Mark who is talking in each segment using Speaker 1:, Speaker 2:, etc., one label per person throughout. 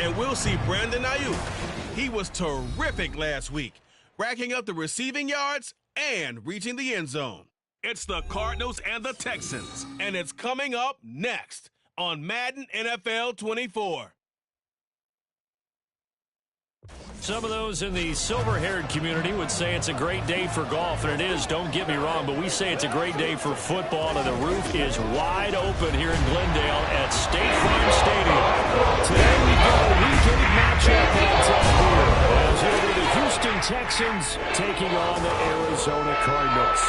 Speaker 1: And we'll see Brandon Ayuk. He was terrific last week, racking up the receiving yards and reaching the end zone. It's the Cardinals and the Texans, and it's coming up next on Madden NFL 24.
Speaker 2: Some of those in the silver-haired community would say it's a great day for golf, and it is, don't get me wrong, but we say it's a great day for football, and the roof is wide open here in Glendale at State Farm Stadium. Today we got a weekend matchup on top here, as here are the Houston Texans taking on the Arizona Cardinals.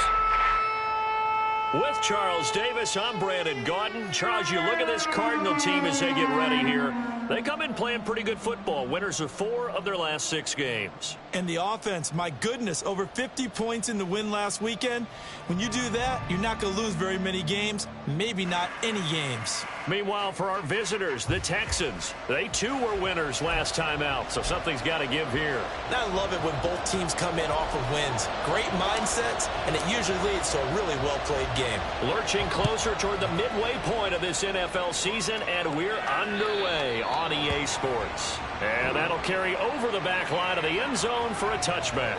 Speaker 2: With Charles Davis, I'm Brandon Gaudin. Charles, you look at this Cardinal team as they get ready here. They come in playing pretty good football. Winners of 4 of their last 6 games.
Speaker 3: And the offense, my goodness, over 50 points in the win last weekend. When you do that, you're not going to lose very many games, maybe not any games.
Speaker 2: Meanwhile, for our visitors, the Texans, they too were winners last time out, so something's got to give here.
Speaker 4: And I love it when both teams come in off of wins. Great mindsets, and it usually leads to a really well-played game.
Speaker 2: Lurching closer toward the midway point of this NFL season, and we're underway on EA Sports. And that'll carry over the back line of the end zone for a touchback.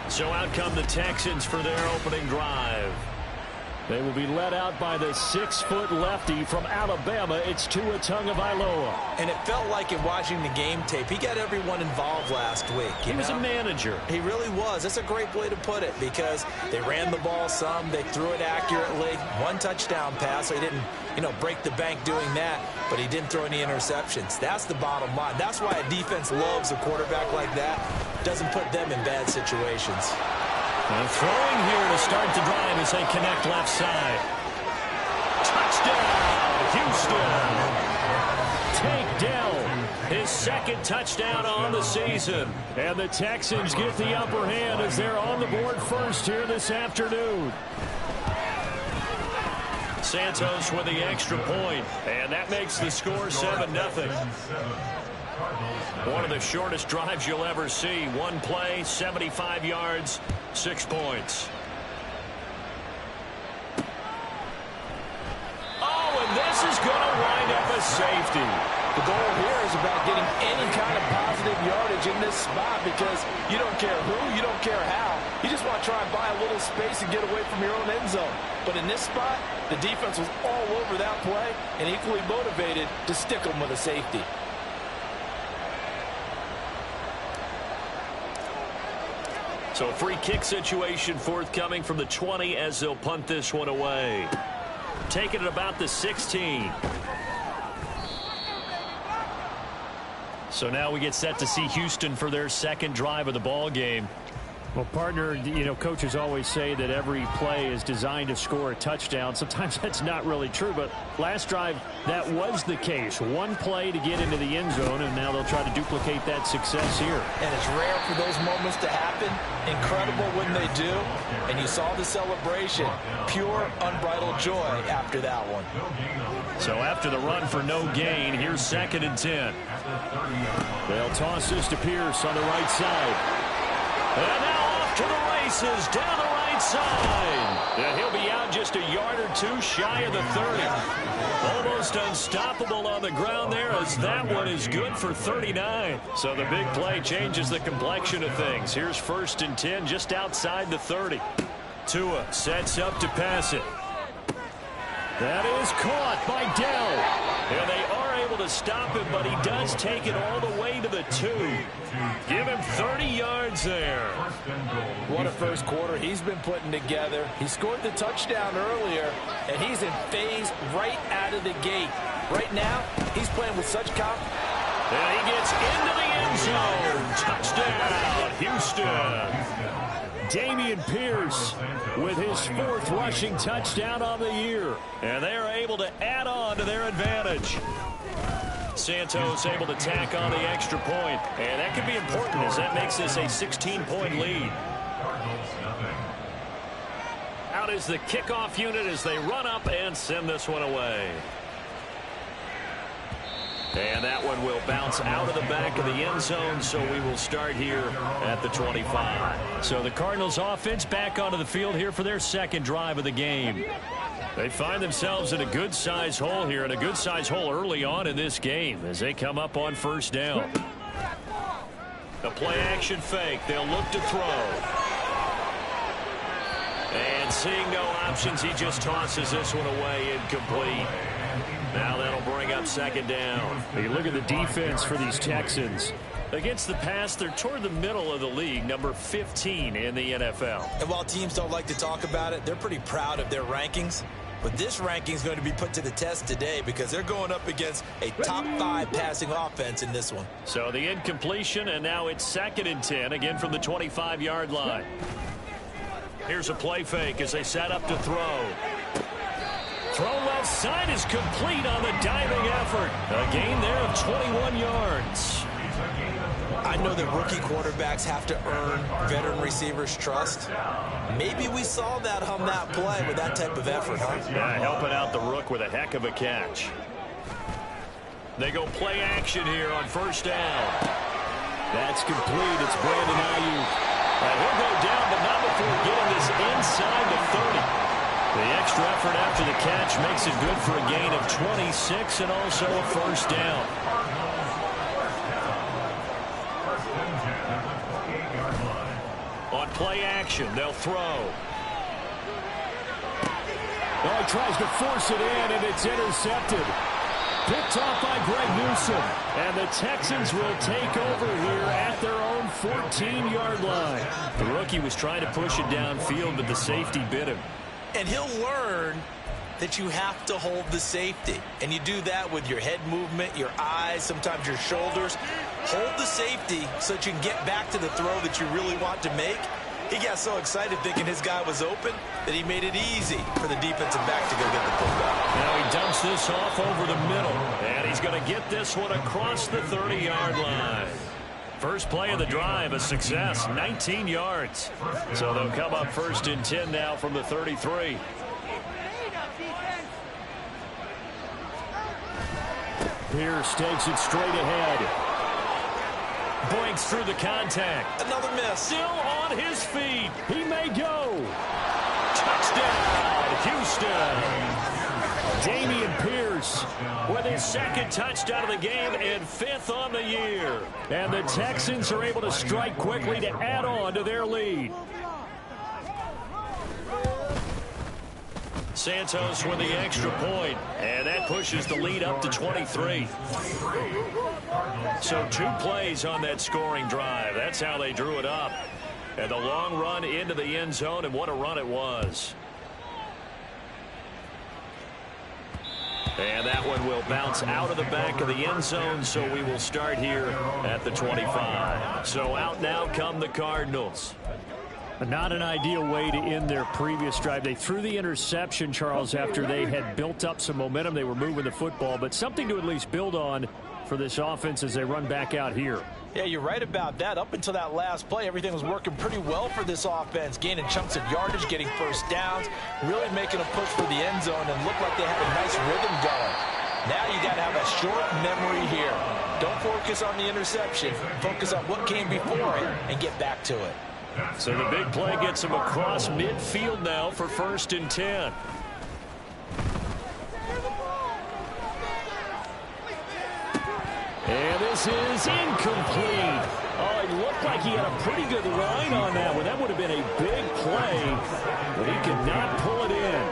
Speaker 2: So out come the Texans for their opening drive. They will be led out by the 6-foot lefty from Alabama. It's Tua Tagovailoa.
Speaker 4: And it felt like in watching the game tape, he got everyone involved last week.
Speaker 2: He was a manager.
Speaker 4: He really was. That's a great way to put it because they ran the ball some. They threw it accurately. 1 touchdown pass, so he didn't, break the bank doing that, but he didn't throw any interceptions. That's the bottom line. That's why a defense loves a quarterback like that. Doesn't put them in bad situations.
Speaker 2: And throwing here to start the drive as they connect left side. Touchdown, Houston. Tank Dell, his 2nd touchdown on the season. And the Texans get the upper hand as they're on the board first here this afternoon. Santos with the extra point, and that makes the score 7-0. One of the shortest drives you'll ever see. 1 play, 75 yards, 6 points. Oh, and this is going to wind up a safety.
Speaker 5: The goal here is about getting any kind of positive yardage in this spot because you don't care who, you don't care how. You just want to try and buy a little space and get away from your own end zone. But in this spot, the defense was all over that play and equally motivated to stick them with a safety.
Speaker 2: So a free kick situation forthcoming from the 20 as they'll punt this one away. Taking it about the 16. So now we get set to see Houston for their 2nd drive of the ball game. Well, partner, coaches always say that every play is designed to score a touchdown. Sometimes that's not really true, but last drive, that was the case. 1 play to get into the end zone, and now they'll try to duplicate that success here.
Speaker 4: And it's rare for those moments to happen. Incredible when they do. And you saw the celebration. Pure, unbridled joy after that one.
Speaker 2: So after the run for no gain, here's 2nd and 10. They'll toss this to Pierce on the right side. And now off to the races down the right side. And he'll be out just a yard or 2 shy of the 30. Almost unstoppable on the ground there as that one is good for 39. So the big play changes the complexion of things. Here's 1st and 10 just outside the 30. Tua sets up to pass it. That is caught by Dell. And they are able to stop him, but he does take it all the way to the 2. Give him 30 yards there.
Speaker 5: What a first quarter he's been putting together. He scored the touchdown earlier, and he's in phase right out of the gate. Right now, he's playing with such confidence.
Speaker 2: And he gets into the end zone. Touchdown, Houston. Dameon Pierce with his 4th rushing touchdown on the year. And they are able to add on to their advantage. Santos able to tack on the extra point. And that could be important as that makes this a 16-point lead. Out is the kickoff unit as they run up and send this one away. And that one will bounce out of the back of the end zone, so we will start here at the 25. So the Cardinals offense back onto the field here for their 2nd drive of the game. They find themselves in a good-sized hole here, and a good-sized hole early on in this game as they come up on first down. The play-action fake. They'll look to throw. And seeing no options, he just tosses this one away, incomplete. Now that'll bring up second down.
Speaker 6: You look at the defense for these Texans.
Speaker 2: Against the pass, they're toward the middle of the league, number 15 in the NFL.
Speaker 4: And while teams don't like to talk about it, they're pretty proud of their rankings. But this ranking is going to be put to the test today because they're going up against a top 5 passing offense in this one.
Speaker 2: So the incompletion, and now it's 2nd and 10, again from the 25-yard line. Here's a play fake as they set up to throw. Throw left side is complete on the diving effort. A gain there of 21 yards.
Speaker 4: I know that rookie quarterbacks have to earn veteran receivers' trust. Maybe we saw that on that play with that type of effort, huh?
Speaker 2: Yeah, helping out the rook with a heck of a catch. They go play action here on first down.
Speaker 6: That's complete. It's Brandon Ayuk.
Speaker 2: And he'll go down, but not before getting this inside the 30. The extra effort after the catch makes it good for a gain of 26 and also a first down. On play action, they'll throw.
Speaker 6: Oh, he tries to force it in, and it's intercepted. Picked off by Greg Newsome.
Speaker 2: And the Texans will take over here at their own 14-yard line. The rookie was trying to push it downfield, but the safety bit him.
Speaker 4: And he'll learn that you have to hold the safety. And you do that with your head movement, your eyes, sometimes your shoulders. Hold the safety so that you can get back to the throw that you really want to make. He got so excited thinking his guy was open that he made it easy for the defensive back to go get the football.
Speaker 2: Now he dumps this off over the middle. And he's going to get this one across the 30-yard line. First play of the drive, a success, 19 yards. So they'll come up 1st and 10 now from the 33.
Speaker 6: Pierce takes it straight ahead.
Speaker 2: Boinks through the contact.
Speaker 4: Another miss.
Speaker 2: Still on his feet.
Speaker 6: He may go.
Speaker 2: Touchdown, Houston.
Speaker 6: Dameon Pierce
Speaker 2: with his 2nd touchdown of the game and 5th on the year.
Speaker 6: And the Texans are able to strike quickly to add on to their lead.
Speaker 2: Santos with the extra point, and that pushes the lead up to 23. So 2 plays on that scoring drive. That's how they drew it up. And the long run into the end zone, and what a run it was. And that one will bounce out of the back of the end zone, so we will start here at the 25. So out now come the Cardinals.
Speaker 6: Not an ideal way to end their previous drive. They threw the interception, Charles, after they had built up some momentum. They were moving the football, but something to at least build on for this offense as they run back out here.
Speaker 3: Yeah, you're right about that. Up until that last play, everything was working pretty well for this offense, gaining chunks of yardage, getting first downs, really making a push for the end zone, and looked like they had a nice rhythm going. Now you got to have a short memory here. Don't focus on the interception. Focus on what came before it and get back to it.
Speaker 2: So the big play gets him across midfield now for 1st and 10.
Speaker 6: And this is incomplete. Oh, it looked like he had a pretty good line on that one. That would have been a big play, but he could not pull it in.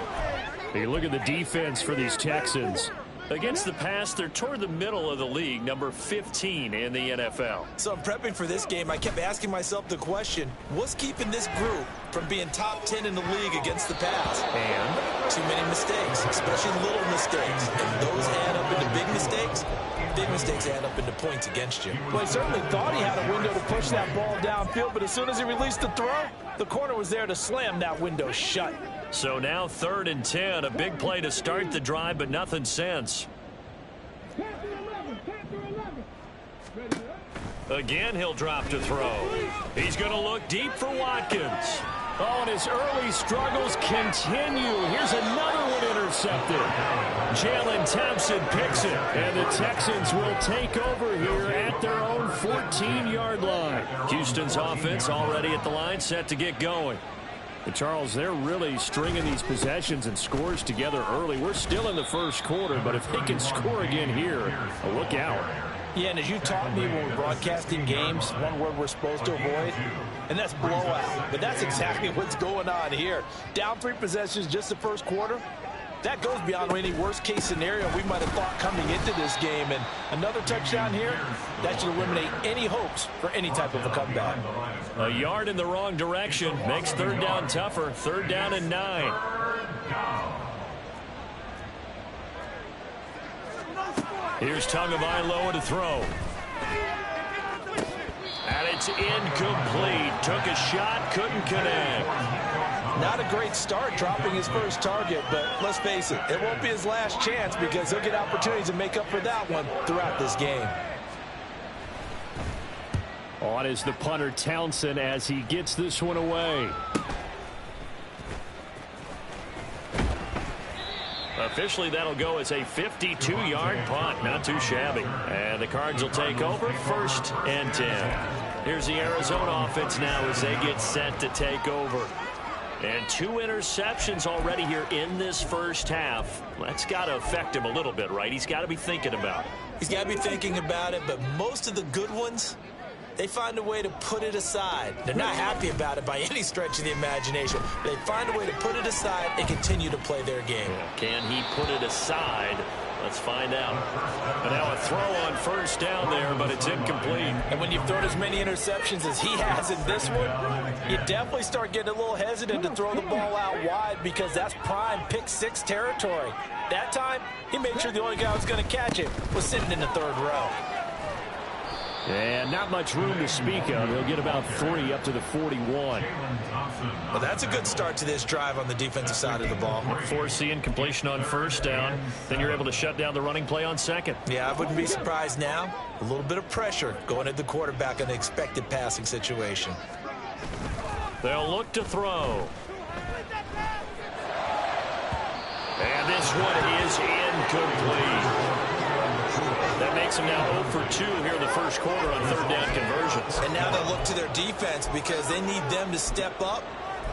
Speaker 2: Hey, look at the defense for these Texans. Against the pass, they're toward the middle of the league, number 15 in the NFL.
Speaker 4: So I'm prepping for this game. I kept asking myself the question, what's keeping this group from being top 10 in the league against the pass?
Speaker 2: And
Speaker 4: too many mistakes, especially little mistakes. And those add up into big mistakes. Big mistakes add up into points against you.
Speaker 3: Well, he certainly thought he had a window to push that ball downfield, but as soon as he released the throw, the corner was there to slam that window shut.
Speaker 2: So now 3rd and 10, a big play to start the drive, but nothing since. Again, he'll drop to throw. He's going to look deep for Watkins.
Speaker 6: Oh, and his early struggles continue. Here's another one intercepted.
Speaker 2: Jalen Thompson picks it.
Speaker 6: And the Texans will take over here at their own 14-yard line.
Speaker 2: Houston's offense already at the line, set to get going.
Speaker 6: But Charles, they're really stringing these possessions and scores together early. We're still in the first quarter, but if they can score again here, look out.
Speaker 3: Yeah, and as you taught me when we're broadcasting games, one word we're supposed to avoid, and that's blowout. But that's exactly what's going on here. Down 3 possessions just the first quarter. That goes beyond any worst-case scenario we might have thought coming into this game. And another touchdown here, that should eliminate any hopes for any type of a comeback.
Speaker 6: A yard in the wrong direction makes third down tougher. Third down and 9. Here's Tagovailoa to throw. And it's incomplete. Took a shot, couldn't connect.
Speaker 3: Not a great start dropping his first target, but let's face it, it won't be his last chance because he'll get opportunities to make up for that one throughout this game.
Speaker 6: On is the punter Townsend as he gets this one away. Officially, that'll go as a 52-yard punt. Not too shabby. And the Cards will take over 1st and 10. Here's the Arizona offense now as they get set to take over. And 2 interceptions already here in this first half. That's got to affect him a little bit, right? He's got to be thinking about it.
Speaker 4: He's got to be thinking about it, but most of the good ones, they find a way to put it aside. They're not happy about it by any stretch of the imagination. They find a way to put it aside and continue to play their game.
Speaker 6: Can he put it aside? Let's find out. But now a throw on first down there, but it's incomplete.
Speaker 3: And when you've thrown as many interceptions as he has in this one, you definitely start getting a little hesitant to throw the ball out wide because that's prime pick-6 territory. That time, he made sure the only guy who was going to catch it was sitting in the 3rd row.
Speaker 6: And not much room to speak of. He'll get about 3 up to the 41.
Speaker 4: Well, that's a good start to this drive on the defensive side of the ball.
Speaker 6: Force the incompletion on first down. Then you're able to shut down the running play on 2nd.
Speaker 4: Yeah, I wouldn't be surprised now. A little bit of pressure going at the quarterback in an expected passing situation.
Speaker 6: They'll look to throw. And this one is incomplete. That makes them now 0 for 2 here in the first quarter on 3rd down conversions.
Speaker 4: And now they'll look to their defense because they need them to step up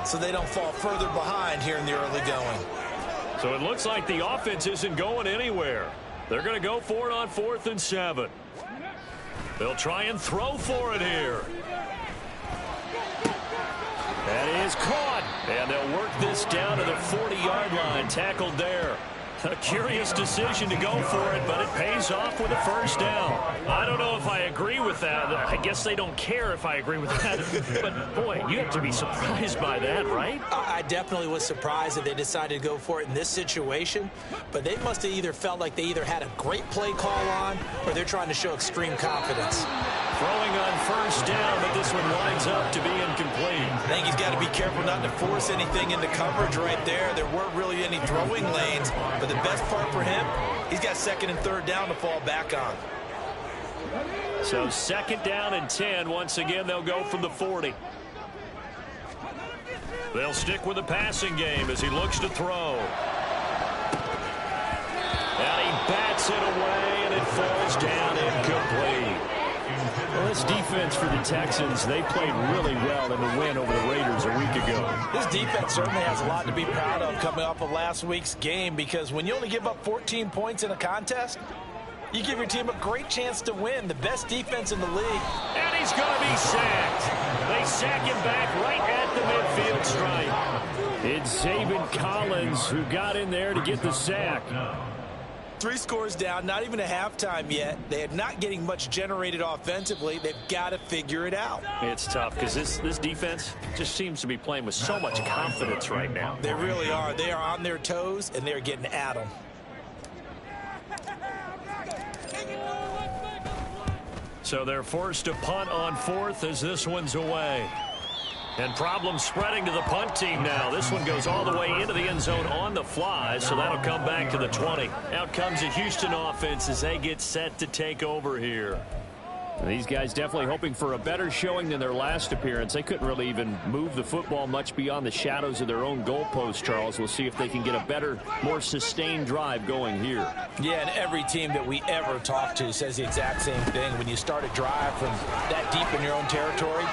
Speaker 4: so they don't fall further behind here in the early going.
Speaker 6: So it looks like the offense isn't going anywhere. They're going to go for it on 4th and 7. They'll try and throw for it here. That is caught. And they'll work this down to the 40-yard line. Tackled there. A curious decision to go for it, but it pays off with a first down. I don't know if I agree with that. I guess they don't care if I agree with that. But, boy, you have to be surprised by that, right?
Speaker 4: I definitely was surprised that they decided to go for it in this situation. But they must have either felt like they either had a great play call on or they're trying to show extreme confidence.
Speaker 6: Throwing on first down, but this one winds up to be incomplete.
Speaker 4: I think he's got to be careful not to force anything into coverage right there. There weren't really any throwing lanes, but the best part for him, he's got 2nd and 3rd down to fall back on.
Speaker 6: So 2nd down and 10. Once again, they'll go from the 40. They'll stick with the passing game as he looks to throw. And he bats it away, and it falls down incomplete. Well, this defense for the Texans, they played really well in the win over the Raiders a week ago.
Speaker 3: This defense certainly has a lot to be proud of coming off of last week's game because when you only give up 14 points in a contest, you give your team a great chance to win. The best defense in the league.
Speaker 6: And he's going to be sacked. They sack him back right at the midfield stripe. It's Zaven Collins who got in there to get the sack.
Speaker 4: 3 scores down, not even a halftime yet. They are not getting much generated offensively. They've got to figure it out.
Speaker 6: It's tough because this defense just seems to be playing with so much confidence right now.
Speaker 4: They really are. They are on their toes, and they're getting at them.
Speaker 6: So they're forced to punt on 4th as this one's away. And problems spreading to the punt team now. This one goes all the way into the end zone on the fly, so that'll come back to the 20. Out comes the Houston offense as they get set to take over here. These guys definitely hoping for a better showing than their last appearance. They couldn't really even move the football much beyond the shadows of their own goalpost, Charles. We'll see if they can get a better, more sustained drive going here.
Speaker 3: Yeah, and every team that we ever talk to says the exact same thing. When you start a drive from that deep in your own territory,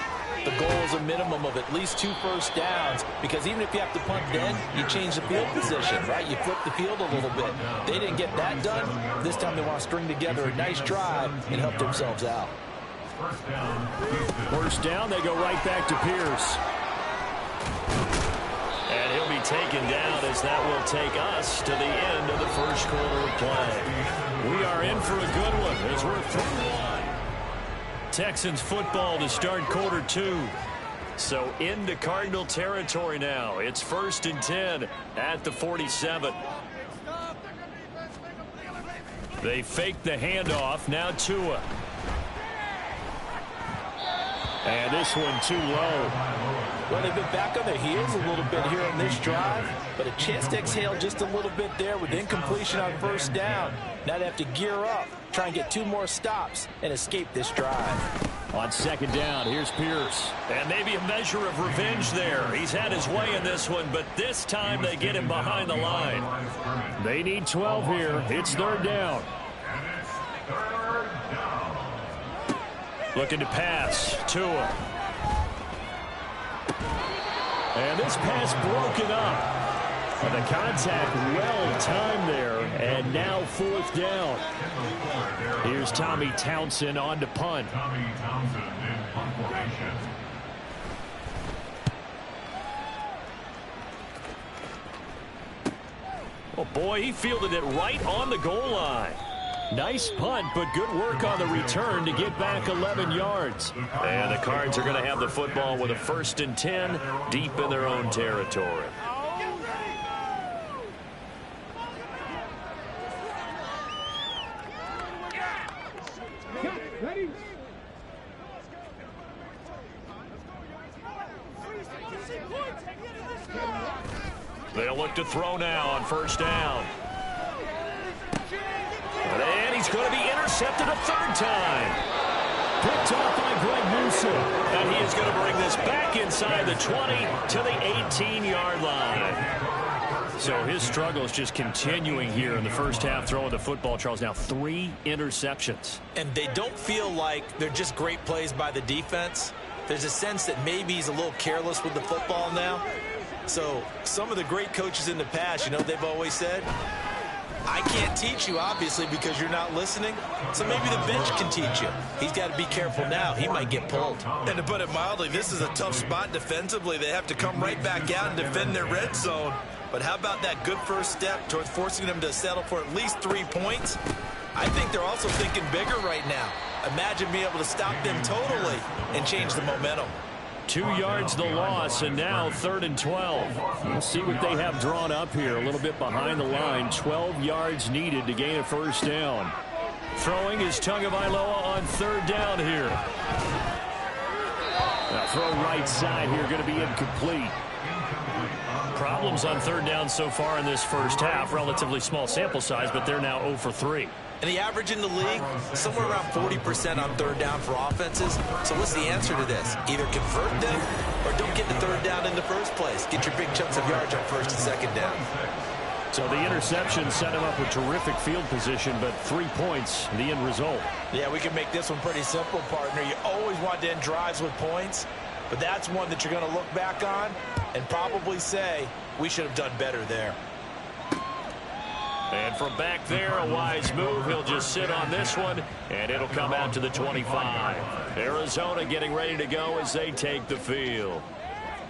Speaker 3: the goal is a minimum of at least 2 first downs, because even if you have to punt then, you change the field position, right? You flip the field a little bit. They didn't get that done. This time they want to string together a nice drive and help themselves out.
Speaker 6: First down, they go right back to Pierce.
Speaker 2: And he'll be taken down as that will take us to the end of the first quarter of play.
Speaker 6: We are in for a good one as we're through one. Texans football to start quarter 2.
Speaker 2: So into Cardinal territory now. It's 1st and 10 at the 47.
Speaker 6: They fake the handoff. Now Tua. And this one too low.
Speaker 3: Well, they've been back on their heels a little bit here on this drive, but a chance to exhale just a little bit there with incompletion on first down. Now they have to gear up, try and get 2 more stops, and escape this drive.
Speaker 6: On second down, here's Pierce.
Speaker 2: And maybe a measure of revenge there. He's had his way in this one, but this time they get him behind the line.
Speaker 6: They need 12 here. It's 3rd down.
Speaker 2: Looking to pass. Tua.
Speaker 6: And this pass broken up. And the contact well timed there. And now 4th down. Here's Tommy Townsend on to punt.
Speaker 2: Oh, boy, he fielded it right on the goal line.
Speaker 6: Nice punt, but good work on the return to get back 11 yards.
Speaker 2: And the Cards are going to have the football with a 1st and 10 deep in their own territory. They'll look to throw now on 1st down. And he's going to be intercepted a 3rd time.
Speaker 6: Picked off by Greg Newsom.
Speaker 2: And he is going to bring this back inside the 20 to the 18-yard line.
Speaker 6: So his struggle is just continuing here in the first half, throwing the football, Charles. Now 3 interceptions.
Speaker 3: And they don't feel like they're just great plays by the defense. There's a sense that maybe he's a little careless with the football now. So some of the great coaches in the past, you know, they've always said, I can't teach you, obviously, because you're not listening. So maybe the bench can teach you. He's got to be careful now. He might get pulled.
Speaker 5: And to put it mildly, this is a tough spot defensively. They have to come right back out and defend their red zone. But how about that good first step towards forcing them to settle for at least 3 points? I think they're also thinking bigger right now. Imagine being able to stop them totally and change the momentum.
Speaker 6: 2 yards the loss, and now 3rd and 12. We'll see what they have drawn up here. A little bit behind the line. 12 yards needed to gain a 1st down. Throwing is Tagovailoa on 3rd down here. Now throw right side here, going to be incomplete. Problems on 3rd down so far in this first half. Relatively small sample size, but they're now 0 for 3.
Speaker 3: And the average in the league, somewhere around 40% on 3rd down for offenses. So what's the answer to this? Either convert them or don't get the 3rd down in the first place. Get your big chunks of yards on 1st and 2nd down.
Speaker 6: So the interception set him up with terrific field position, but 3 points, the end result.
Speaker 3: Yeah, we can make this one pretty simple, partner. You always want to end drives with points, but that's one that you're going to look back on and probably say, we should have done better there.
Speaker 2: And from back there, a wise move. He'll just sit on this one, and it'll come out to the 25. Arizona getting ready to go as they take the field.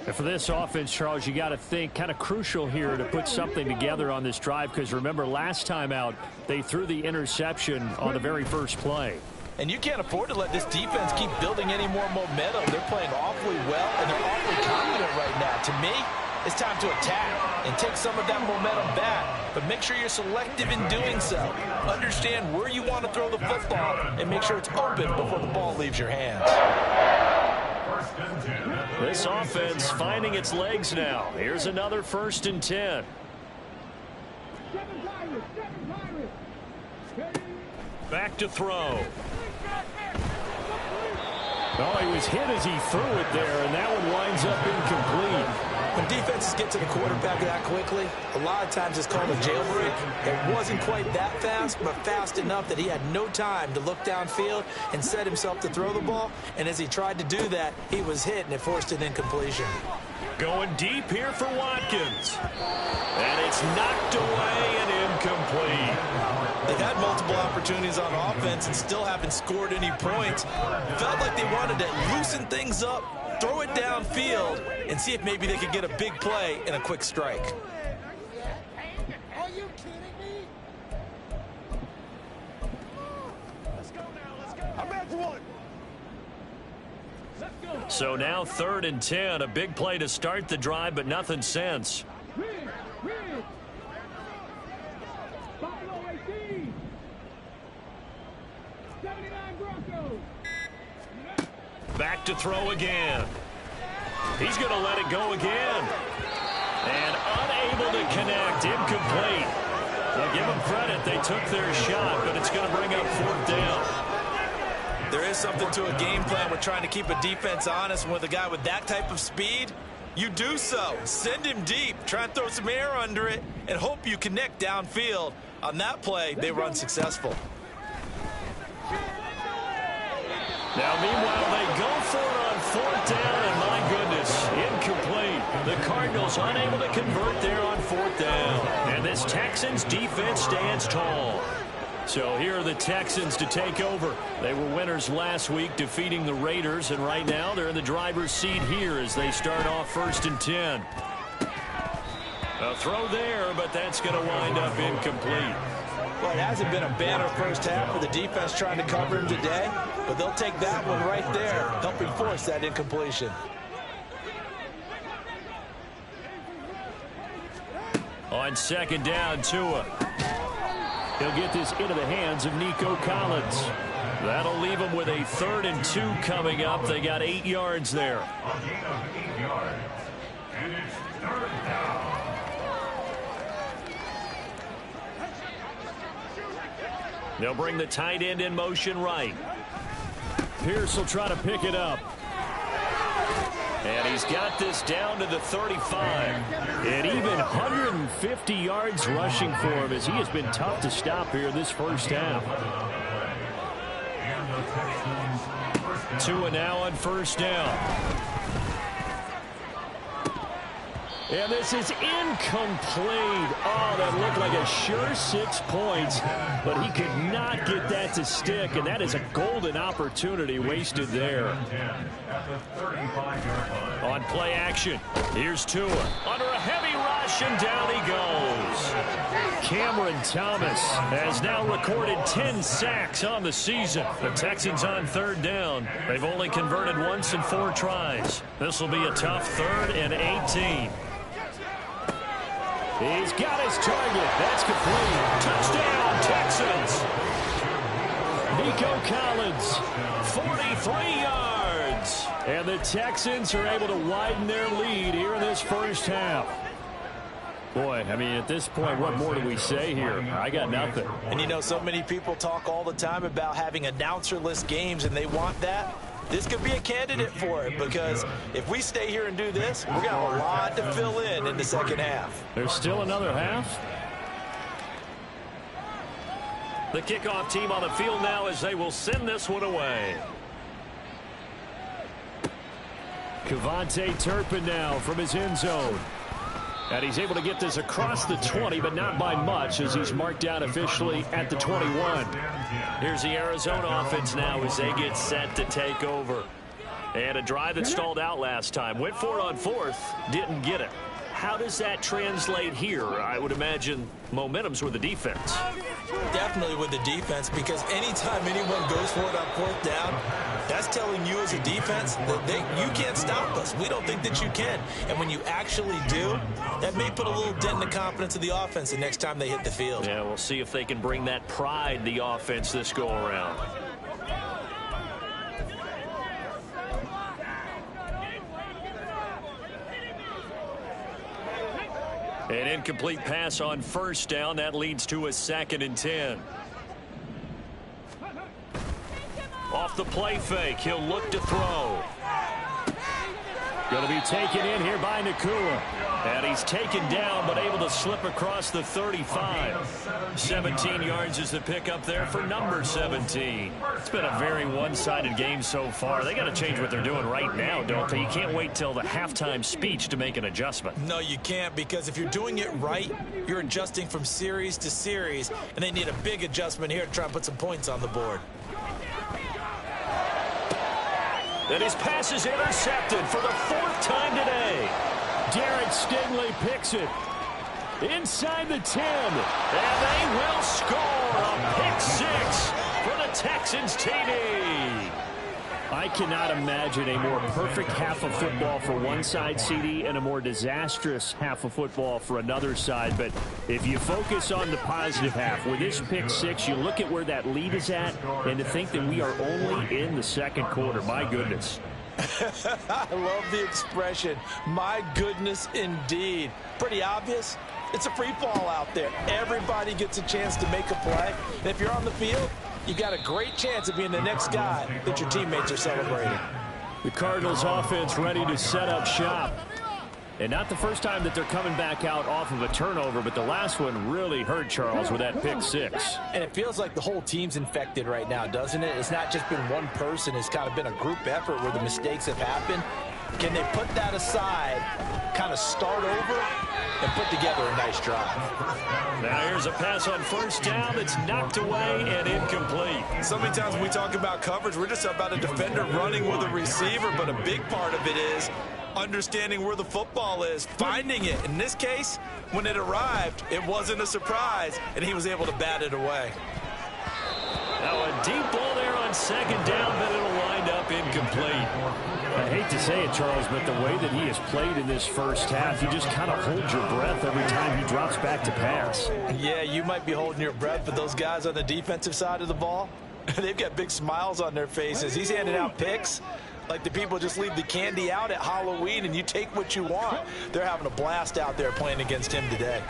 Speaker 6: And for this offense, Charles, you got to think kind of crucial here to put something together on this drive, because remember, last time out, they threw the interception on the very first play.
Speaker 3: And you can't afford to let this defense keep building any more momentum. They're playing awfully well, and they're awfully confident right now. To me, it's time to attack and take some of that momentum back. But make sure you're selective in doing so. Understand where you want to throw the football and make sure it's open before the ball leaves your hands.
Speaker 2: This offense finding its legs now. Here's another 1st and 10. Back to throw.
Speaker 6: Oh, he was hit as he threw it there, and that one winds up incomplete.
Speaker 4: When defenses get to the quarterback that quickly, a lot of times it's called a jailbreak. It wasn't quite that fast, but fast enough that he had no time to look downfield and set himself to throw the ball. And as he tried to do that, he was hit, and it forced an incompletion.
Speaker 2: Going deep here for Watkins. And it's knocked away and incomplete.
Speaker 3: They've had multiple opportunities on offense and still haven't scored any points. Felt like they wanted to loosen things up, throw it downfield, and see if maybe they could get a big play and a quick strike.
Speaker 7: Are you kidding me? Let's go now, let's go. I'm at one. Let's go.
Speaker 2: So now 3rd and 10. A big play to start the drive, but nothing since. Back to throw again. He's going to let it go again. And unable to connect. Incomplete. Now give them credit. They took their shot, but it's going to bring up 4th down.
Speaker 3: There is something to a game plan with trying to keep a defense honest. With a guy with that type of speed, you do so. Send him deep. Try and throw some air under it and hope you connect downfield. On that play, they were unsuccessful.
Speaker 2: Now, meanwhile, they go for it on 4th down, and my goodness, incomplete. The Cardinals unable to convert there on 4th down. And this Texans defense stands tall. So here are the Texans to take over. They were winners last week, defeating the Raiders, and right now they're in the driver's seat here as they start off 1st and 10. A throw there, but that's going to wind up incomplete.
Speaker 3: Well, it hasn't been a banner first half for the defense trying to cover him today, but they'll take that one right there, helping force that incompletion.
Speaker 2: On 2nd down, Tua. He'll get this into the hands of Nico Collins. That'll leave him with a 3rd and 2 coming up. They got 8 yards there.
Speaker 8: A gain of 8 yards. And it's 3rd down.
Speaker 2: They'll bring the tight end in motion right. Pierce will try to pick it up. And he's got this down to the 35. And even 150 yards rushing for him as he has been tough to stop here this first half. Tua now on 1st down. And this is incomplete. Oh, that looked like a sure 6 points, but he could not get that to stick, and that is a golden opportunity wasted there. On play action, here's Tua. Under a heavy rush, and down he goes. Cameron Thomas has now recorded 10 sacks on the season. The Texans on 3rd down. They've only converted once in 4 tries. This will be a tough 3rd and 18. He's got his target. That's complete. Touchdown, Texans. Nico Collins, 43 yards. And the Texans are able to widen their lead here in this first half. Boy, I mean, at this point, what more do we say here? I got nothing.
Speaker 3: And you know, so many people talk all the time about having announcer-less games, and they want that. This could be a candidate for it, because if we stay here and do this, we're going to have a lot to fill in the 2nd half.
Speaker 2: There's still another half. The kickoff team on the field now as they will send this one away. Kevontae Turpin now from his end zone. And he's able to get this across the 20, but not by much as he's marked down officially at the 21. Here's the Arizona offense now as they get set to take over. And a drive that stalled out last time. Went for it on 4th, didn't get it. How does that translate here? I would imagine momentum's with the defense.
Speaker 3: Definitely with the defense, because anytime anyone goes for it on 4th down, that's telling you as a defense that you can't stop us. We don't think that you can. And when you actually do, that may put a little dent in the confidence of the offense the next time they hit the field.
Speaker 2: Yeah, we'll see if they can bring that pride, the offense, this go-around. An incomplete pass on 1st down. That leads to a 2nd and 10. Off the play fake, he'll look to throw.
Speaker 6: Going to be taken in here by Nakua. And he's taken down, but able to slip across the 35. 17 yards is the pickup there for number 17. It's been a very one-sided game so far. They got to change what they're doing right now, don't they? You can't wait till the halftime speech to make an adjustment.
Speaker 4: No, you can't, because if you're doing it right, you're adjusting from series to series, and they need a big adjustment here to try and put some points on the board.
Speaker 2: And his pass is intercepted for the 4th time today.
Speaker 6: Garrett Stingley picks it inside the 10.
Speaker 2: And they will score a pick 6 for the Texans TD.
Speaker 6: I cannot imagine a more perfect half of football for one side, CD, and a more disastrous half of football for another side. But if you focus on the positive half, with this pick 6, you look at where that lead is at, and to think that we are only in the second quarter, my goodness.
Speaker 4: I love the expression, my goodness indeed. Pretty obvious. It's a free fall out there. Everybody gets a chance to make a play. And if you're on the field, you got a great chance of being the next guy that your teammates are celebrating.
Speaker 6: The Cardinals offense ready to set up shop. And not the first time that they're coming back out off of a turnover, but the last one really hurt Charles with that pick 6.
Speaker 4: And it feels like the whole team's infected right now, doesn't it? It's not just been one person. It's kind of been a group effort where the mistakes have happened. Can they put that aside, kind of start over, and put together a nice drive?
Speaker 2: Now here's a pass on 1st down that's knocked away and incomplete.
Speaker 4: So many times when we talk about coverage, we're just about a defender running with a receiver, but a big part of it is understanding where the football is, finding it. In this case, when it arrived, it wasn't a surprise, and he was able to bat it away.
Speaker 2: Now a deep ball there on 2nd down, but it'll wind up incomplete.
Speaker 6: I hate to say it, Charles, but the way that he has played in this first half, you just kind of hold your breath every time he drops back to pass.
Speaker 4: Yeah, you might be holding your breath, but those guys on the defensive side of the ball, they've got big smiles on their faces. He's handing out picks like the people just leave the candy out at Halloween and you take what you want. They're having a blast out there playing against him today.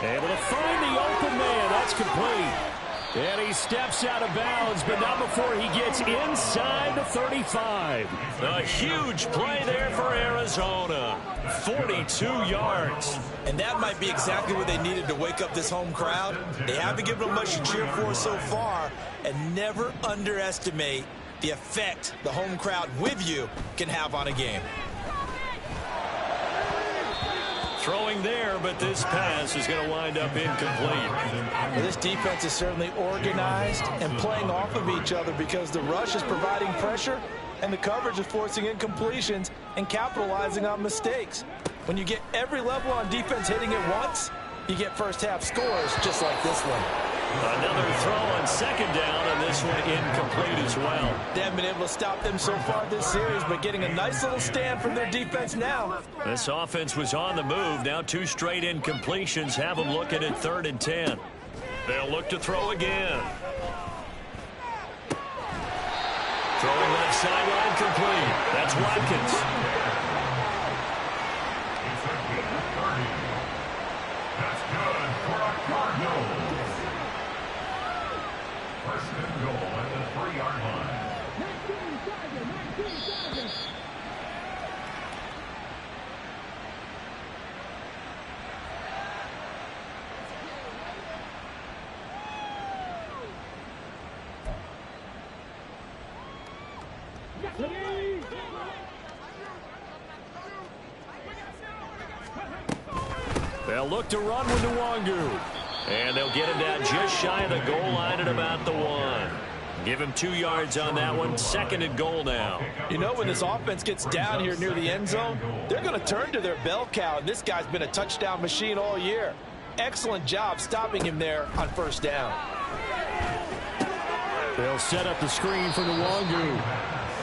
Speaker 6: Able to find the open man. That's complete. And he steps out of bounds, but not before he gets inside the 35.
Speaker 2: A huge play there for Arizona. 42 yards.
Speaker 4: And that might be exactly what they needed to wake up this home crowd. They haven't given them much to cheer for so far. And never underestimate the effect the home crowd with you can have on a game.
Speaker 2: Throwing there, but this pass is going to wind up incomplete.
Speaker 4: Well, this defense is certainly organized and playing off of each other because the rush is providing pressure and the coverage is forcing incompletions and capitalizing on mistakes. When you get every level on defense hitting it once, you get first half scores just like this one.
Speaker 2: Another throw on 2nd down, and this one incomplete as well.
Speaker 4: They haven't been able to stop them so far this series, but getting a nice little stand from their defense now.
Speaker 2: This offense was on the move. Now 2 straight incompletions have them looking at 3rd and 10. They'll look to throw again. Throwing left sideline complete. That's Watkins.
Speaker 8: That's good for a Cardinals. 1st and goal at the 3-yard line.
Speaker 6: They'll look to run with Nwangu.
Speaker 2: And they'll get him down just shy of the goal line at about the 1. Give him 2 yards on that one. 2nd and goal now.
Speaker 4: You know, when this offense gets down here near the end zone, they're going to turn to their bell cow, and this guy's been a touchdown machine all year. Excellent job stopping him there on 1st down.
Speaker 6: They'll set up the screen for Nwangu.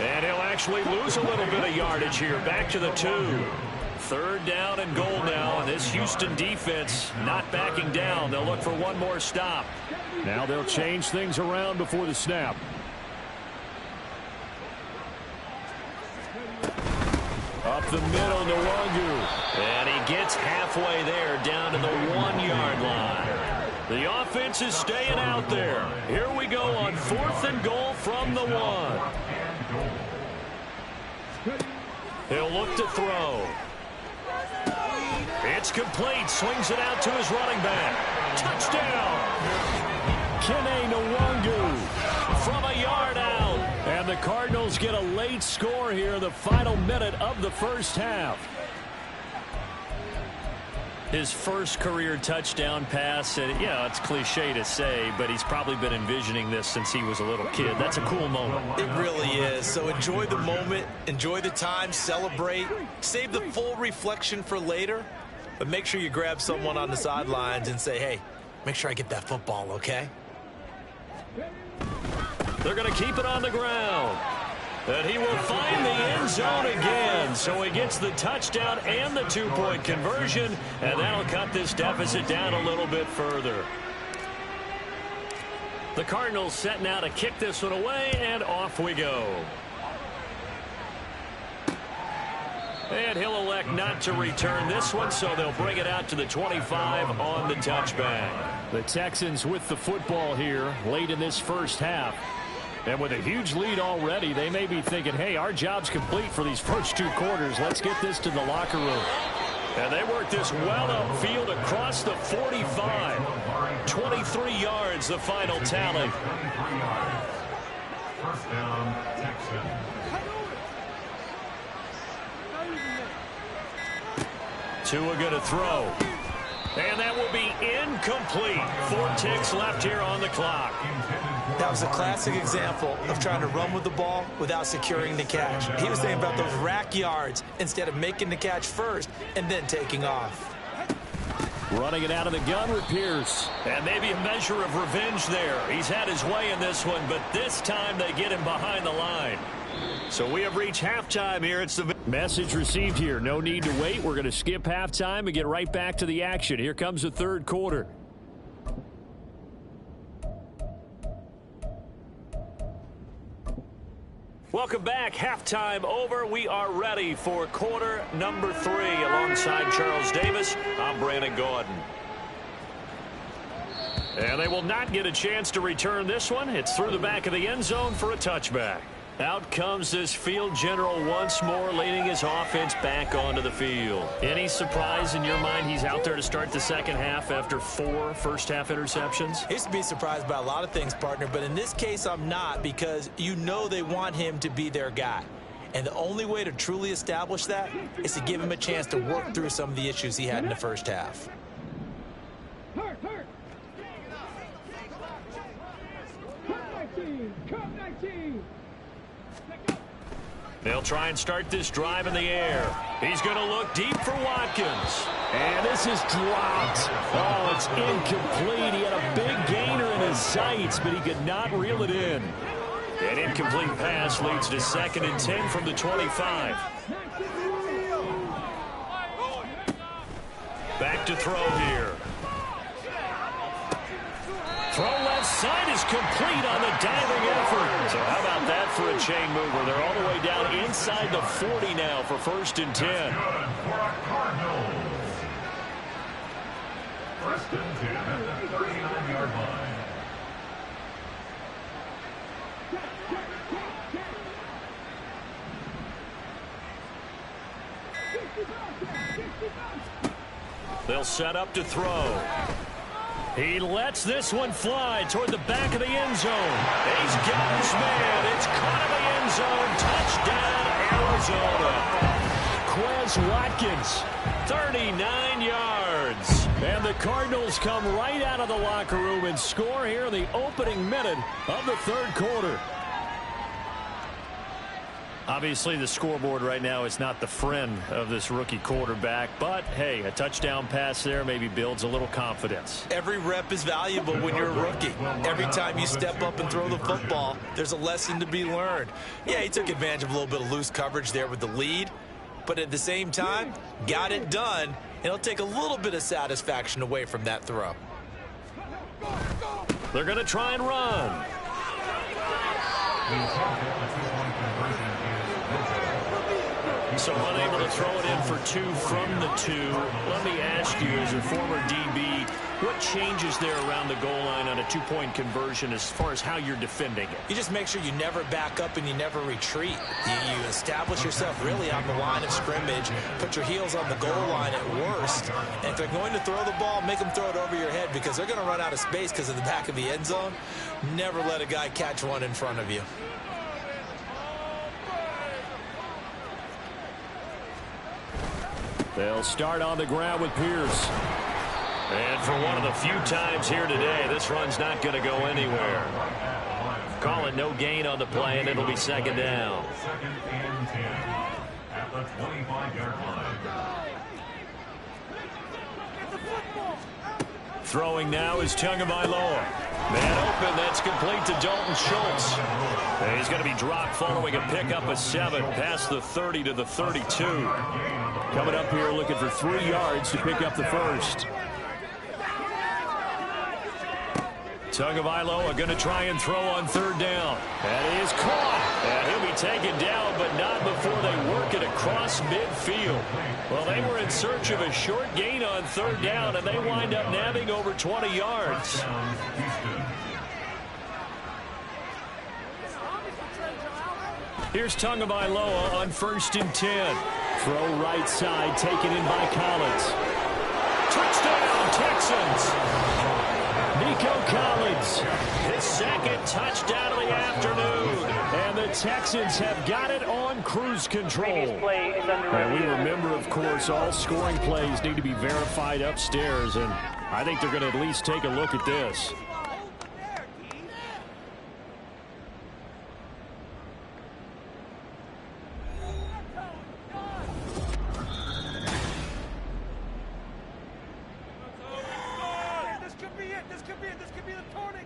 Speaker 2: And he'll actually lose a little bit of yardage here. Back to the 2. 3rd down and goal now, and this Houston defense not backing down. They'll look for one more stop.
Speaker 6: Now they'll change things around before the snap. Up the middle, Nwangu.
Speaker 2: And he gets halfway there, down to the 1-yard line. The offense is staying out there. Here we go on 4th and goal from the 1.
Speaker 6: He'll look to throw. It's complete. Swings it out to his running back. Touchdown. Kene Nwangu from a yard out. And the Cardinals get a late score here in the final minute of the first half. His first career touchdown pass, and yeah, it's cliche to say, but he's probably been envisioning this since he was a little kid. That's a cool moment.
Speaker 3: It really is. So enjoy the moment, enjoy the time, celebrate, save the full reflection for later, but make sure you grab someone on the sidelines and say, hey, make sure I get that football, okay?
Speaker 6: They're going to keep it on the ground. And he will find the end zone again. So he gets the touchdown and the two-point conversion, and that'll cut this deficit down a little bit further. The Cardinals set now to kick this one away, and off we go. And he'll elect not to return this one, so they'll bring it out to the 25 on the touchback. The Texans with the football here late in this first half. And with a huge lead already, they may be thinking, hey, our job's complete for these first two quarters. Let's get this to the locker room. And they work this well upfield across the 45. 23 yards, the final tally.
Speaker 8: First down, Texans.
Speaker 6: Tua going to throw. And that will be incomplete. 4 ticks left here on the clock.
Speaker 3: That was a classic example of trying to run with the ball without securing the catch. He was thinking about those rack yards instead of making the catch first and then taking off.
Speaker 6: Running it out of the gun with Pierce. And maybe a measure of revenge there. He's had his way in this one, but this time they get him behind the line. So we have reached halftime here. It's the message received here. No need to wait. We're going to skip halftime and get right back to the action. Here comes the third quarter. Welcome back. Halftime over. We are ready for quarter number 3. Alongside Charles Davis, I'm Brandon Gordon. And they will not get a chance to return this one. It's through the back of the end zone for a touchback. Out comes this field general once more, leading his offense back onto the field. Any surprise in your mind he's out there to start the second half after 4 first-half interceptions?
Speaker 3: I used to be surprised by a lot of things, partner, but in this case I'm not, because you know they want him to be their guy. And the only way to truly establish that is to give him a chance to work through some of the issues he had in the first half.
Speaker 6: They'll try and start this drive in the air. He's going to look deep for Watkins. And this is dropped. Oh, it's incomplete. He had a big gainer in his sights, but he could not reel it in. An incomplete pass leads to 2nd and 10 from the 25. Back to throw here. Throw left side is complete on the diving effort. So how about that for a chain mover? They're all the way down inside the 40 now for 1st and 10.
Speaker 8: Good for our Cardinals. 1st and 10 at the 39-yard line.
Speaker 6: They'll set up to throw. He lets this one fly toward the back of the end zone. He's got his man. It's caught in the end zone. Touchdown, Arizona. Quez Watkins, 39 yards. And the Cardinals come right out of the locker room and score here in the opening minute of the third quarter. Obviously, the scoreboard right now is not the friend of this rookie quarterback, but, hey, a touchdown pass there maybe builds a little confidence.
Speaker 3: Every rep is valuable when you're a rookie. Every time you step up and throw the football, there's a lesson to be learned. Yeah, he took advantage of a little bit of loose coverage there with the lead, but at the same time, got it done, and it'll take a little bit of satisfaction away from that throw.
Speaker 6: They're going to try and run. So unable to throw it in for 2 from the 2. Let me ask you, as a former DB, What changes there around the goal line on a two-point conversion as far as how you're defending it?
Speaker 4: You just make sure you never back up and you never retreat. You establish yourself really on the line of scrimmage, put your heels on the goal line at worst, and if they're going to throw the ball, make them throw it over your head because they're going to run out of space because of the back of the end zone. Never let a guy catch one in front of you.
Speaker 6: They'll start on the ground with Pierce.
Speaker 2: And for one of the few times here today, this run's not going to go anywhere. Call it no gain on the play, and it'll be second down.
Speaker 8: Second and 10 at the 25-yard line.
Speaker 2: Throwing now is Tagovailoa. Man open, that's complete to Dalton Schultz. And he's going to be dropped following a pickup of 7 past the 30 to the 32.
Speaker 6: Coming up here looking for 3 yards to pick up the first.
Speaker 2: Tagovailoa going to try and throw on third down.
Speaker 6: That is caught.
Speaker 2: And he'll be taken down, but not before they work it across midfield. Well, they were in search of a short gain on third down, and they wind up nabbing over 20 yards.
Speaker 6: Here's Tagovailoa on 1st and 10. Throw right side, taken in by Collins.
Speaker 2: Touchdown, Texans.
Speaker 6: Nico Collins.
Speaker 2: His second touchdown of the afternoon.
Speaker 6: And the Texans have got it on cruise control. And we remember, of course, all scoring plays need to be verified upstairs. And I think they're going to at least take a look at this.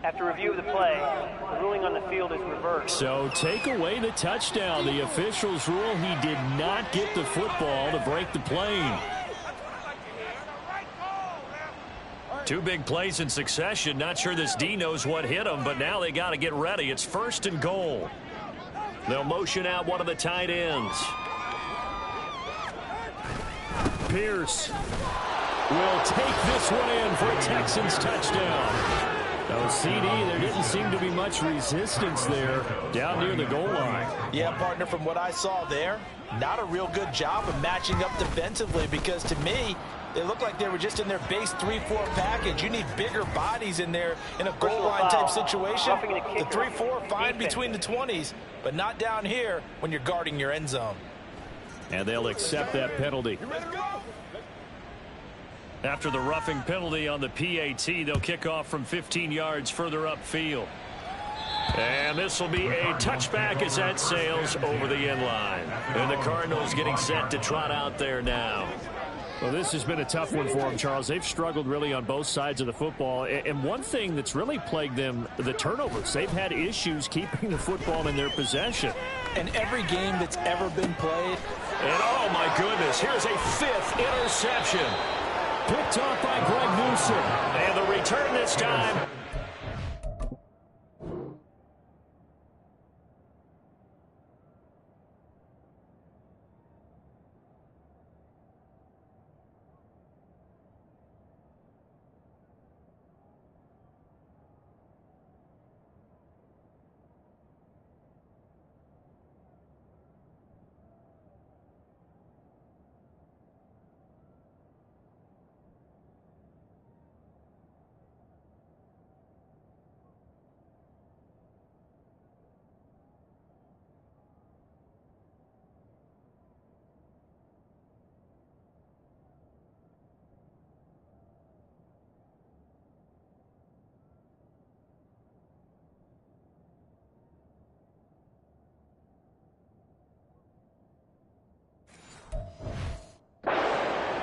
Speaker 9: After review of the play, the ruling on the field is reversed.
Speaker 6: So take away the touchdown. The officials rule he did not get the football to break the plane.
Speaker 2: 2 big plays in succession. Not sure this D knows what hit him, but now they got to get ready. It's 1st and goal. They'll motion out one of the tight ends.
Speaker 6: Pierce will take this one in for a Texans touchdown. No, CD, there didn't seem to be much resistance there down near the goal line.
Speaker 3: Yeah, partner, from what I saw there, not a real good job of matching up defensively because to me, they looked like they were just in their base 3-4 package. You need bigger bodies in there in a goal line type situation. The 3-4 fine between the 20s, but not down here when you're guarding your end zone.
Speaker 6: And they'll accept that penalty.
Speaker 2: After the roughing penalty on the PAT, they'll kick off from 15 yards further upfield. And this will be a touchback as that sails over the end line. And the Cardinals getting set to trot out there now.
Speaker 6: Well, this has been a tough one for them, Charles. They've struggled really on both sides of the football. And one thing that's really plagued them, the turnovers. They've had issues keeping the football in their possession.
Speaker 3: And every game that's ever been played.
Speaker 2: And oh my goodness, here's a 5th interception.
Speaker 6: Picked off by Greg Newsom.
Speaker 2: And the return this time.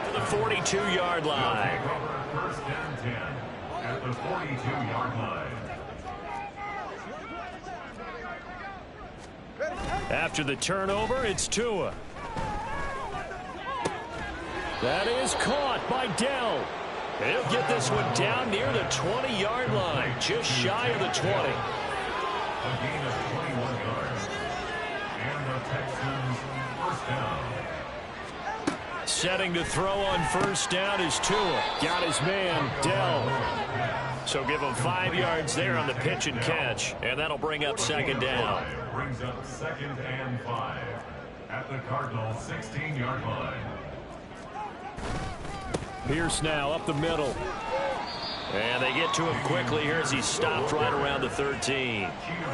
Speaker 2: To the 42-yard line.
Speaker 8: First and 10 at the 42-yard line.
Speaker 6: After the turnover, it's Tua. That is caught by Dell.
Speaker 2: He'll get this one down near the 20-yard line, just shy of the 20.
Speaker 8: A gain of 21 yards. And the Texans first down.
Speaker 2: Setting to throw on first down is Tua. Got his man, Dell. So give him 5 yards there on the pitch and catch, and that'll bring up second down.
Speaker 8: Brings up 2nd and 5 at the Cardinals' 16-yard line.
Speaker 2: Pierce now up the middle. And they get to him quickly here as he stopped right around the 13.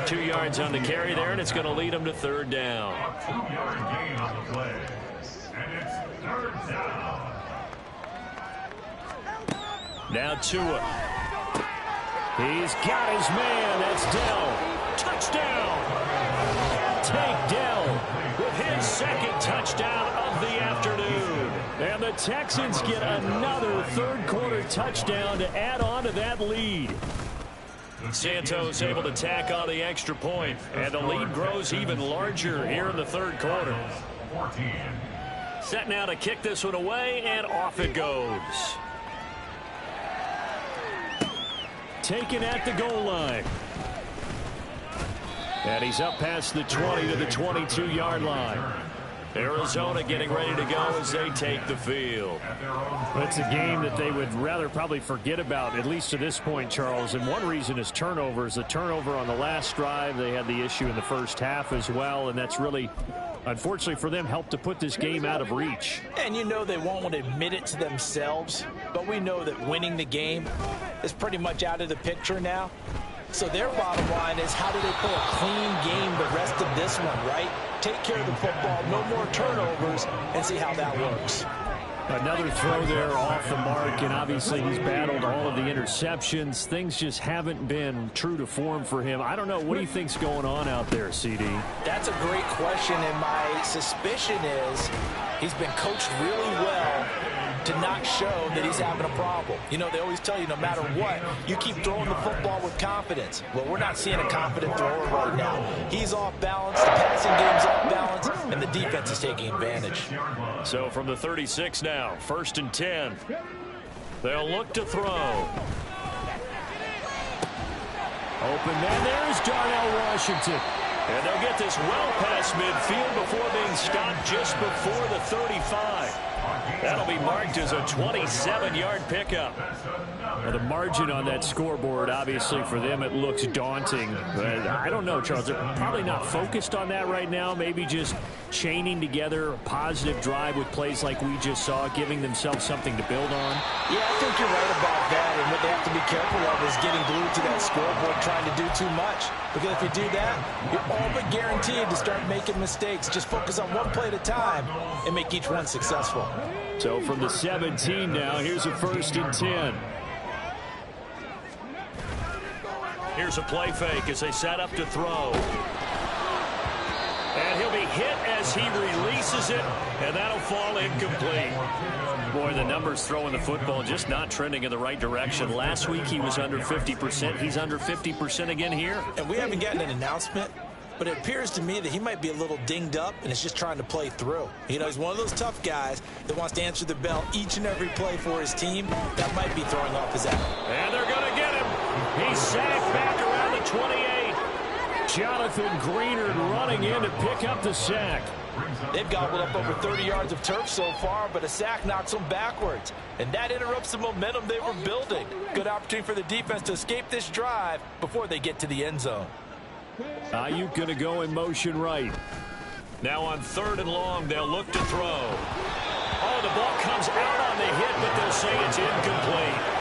Speaker 2: 2 yards on the carry there, and it's going to lead him to third down.
Speaker 8: A 2-yard gain on the play. And it's third down.
Speaker 2: Now Tua. He's got his man. That's Dell. Touchdown. Take Dell with his second touchdown of the afternoon. And the Texans get another third-quarter touchdown to add on to that lead. Santos able to tack on the extra point, and the lead grows even larger here in the third quarter.
Speaker 8: 14.
Speaker 2: Set now to kick this one away, and off it goes. Taken at the goal line. And he's up past the 20 to the 22-yard line. Arizona getting ready to go as they take the field.
Speaker 6: It's a game that they would rather probably forget about, at least to this point, Charles. And one reason is turnovers. A turnover on the last drive. They had the issue in the first half as well, and that's really, unfortunately for them, helped to put this game out of reach.
Speaker 4: And you know they won't want to admit it to themselves, but we know that winning the game is pretty much out of the picture now. So their bottom line is, how do they play a clean game the rest of this one, right? Take care of the football, no more turnovers, and see how that works.
Speaker 6: Another throw there off the mark, and obviously he's battled all of the interceptions. Things just haven't been true to form for him. I don't know. What do you think's going on out there, CD?
Speaker 4: That's a great question, and my suspicion is he's been coached really well to not show that he's having a problem. You know, they always tell you no matter what, you keep throwing the football with confidence. Well, we're not seeing a confident thrower right now. He's off balance, the passing game's off balance, and the defense is taking advantage.
Speaker 2: So from the 36 now, 1st and 10. They'll look to throw. Open man, there's Darnell Washington. And they'll get this well past midfield before being stopped just before the 35. That'll be marked as a 27-yard pickup.
Speaker 6: Well, the margin on that scoreboard, obviously, for them, it looks daunting. But I don't know, Charles. They're probably not focused on that right now. Maybe just chaining together a positive drive with plays like we just saw, giving themselves something to build on.
Speaker 4: Yeah, I think you're right about that. And what they have to be careful of is getting glued to that scoreboard, trying to do too much. Because if you do that, you're all but guaranteed to start making mistakes. Just focus on one play at a time and make each one successful.
Speaker 6: So from the 17 now, here's a 1st and 10.
Speaker 2: Here's a play fake as they set up to throw. And he'll be hit as he releases it, and that'll fall incomplete. Boy, the numbers throwing the football just not trending in the right direction. Last week he was under 50%. He's under 50% again here.
Speaker 4: And we haven't gotten an announcement, but it appears to me that he might be a little dinged up and is just trying to play through. You know, he's one of those tough guys that wants to answer the bell each and every play for his team. That might be throwing off his effort.
Speaker 2: And they're going to get him. He's sacked back around the 28.
Speaker 6: Jonathan Greenard running in to pick up the sack.
Speaker 4: They've gobbled up over 30 yards of turf so far, but a sack knocks them backwards. And that interrupts the momentum they were building. Good opportunity for the defense to escape this drive before they get to the end zone.
Speaker 6: Ayuk going to go in motion right.
Speaker 2: Now on 3rd and long, they'll look to throw. Oh, the ball comes out on the hit, but they'll say it's incomplete.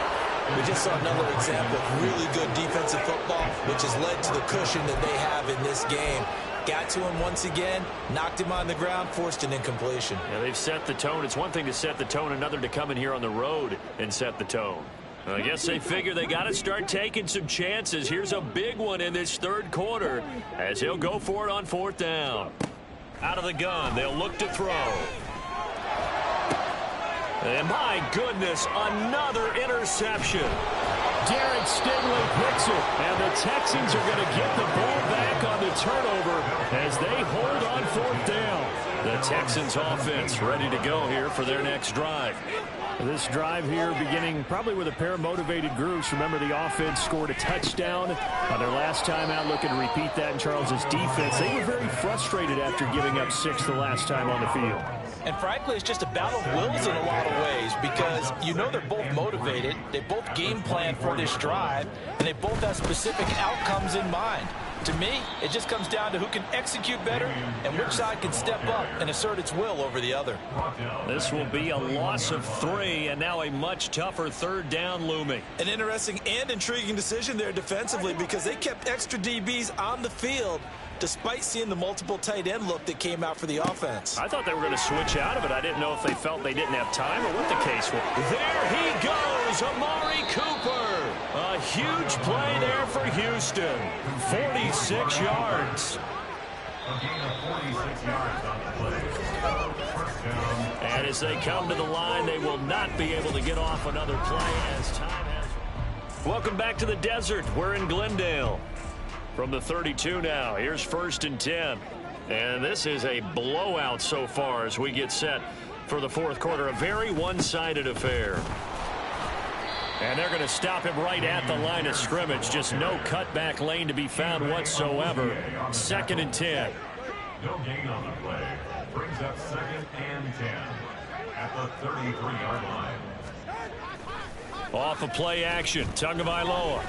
Speaker 4: We just saw another example of really good defensive football, which has led to the cushion that they have in this game. Got to him once again, knocked him on the ground, forced an incompletion.
Speaker 2: Yeah, they've set the tone. It's one thing to set the tone, another to come in here on the road and set the tone. I guess they figure they got to start taking some chances. Here's a big one in this 3rd quarter as he'll go for it on 4th down. Out of the gun, they'll look to throw. And my goodness, another interception.
Speaker 6: Derek Stingley picks it, and the Texans are going to get the ball back on the turnover as they hold on 4th down.
Speaker 2: The Texans offense ready to go here for their next drive.
Speaker 6: This drive here beginning probably with a pair of motivated groups. Remember, the offense scored a touchdown on their last time out, looking to repeat that in Charles's defense. They were very frustrated after giving up 6 the last time on the field.
Speaker 3: And frankly, it's just a battle of wills in a lot of ways because you know they're both motivated. They both game plan for this drive, and they both have specific outcomes in mind. To me, it just comes down to who can execute better and which side can step up and assert its will over the other.
Speaker 2: This will be a loss of 3, and now a much tougher third down looming.
Speaker 4: An interesting and intriguing decision there defensively because they kept extra DBs on the field despite seeing the multiple tight end look that came out for the offense.
Speaker 6: I thought they were going to switch out of it. I didn't know if they felt they didn't have time or what the case was.
Speaker 2: There he goes, Amari Cooper. A huge play there for Houston. 46 yards.
Speaker 8: A gain of 46 yards on the play. First down.
Speaker 2: And as they come to the line, they will not be able to get off another play as time has. Welcome back to the desert. We're in Glendale. From the 32 now, here's 1st and 10. And this is a blowout so far as we get set for the fourth quarter. A very one-sided affair. And they're going to stop him right at the line of scrimmage. Just no cutback lane to be found whatsoever. 2nd and 10.
Speaker 8: No gain on the play. Brings up 2nd and 10 at the 33-yard line.
Speaker 2: Off of play action, Tagovailoa.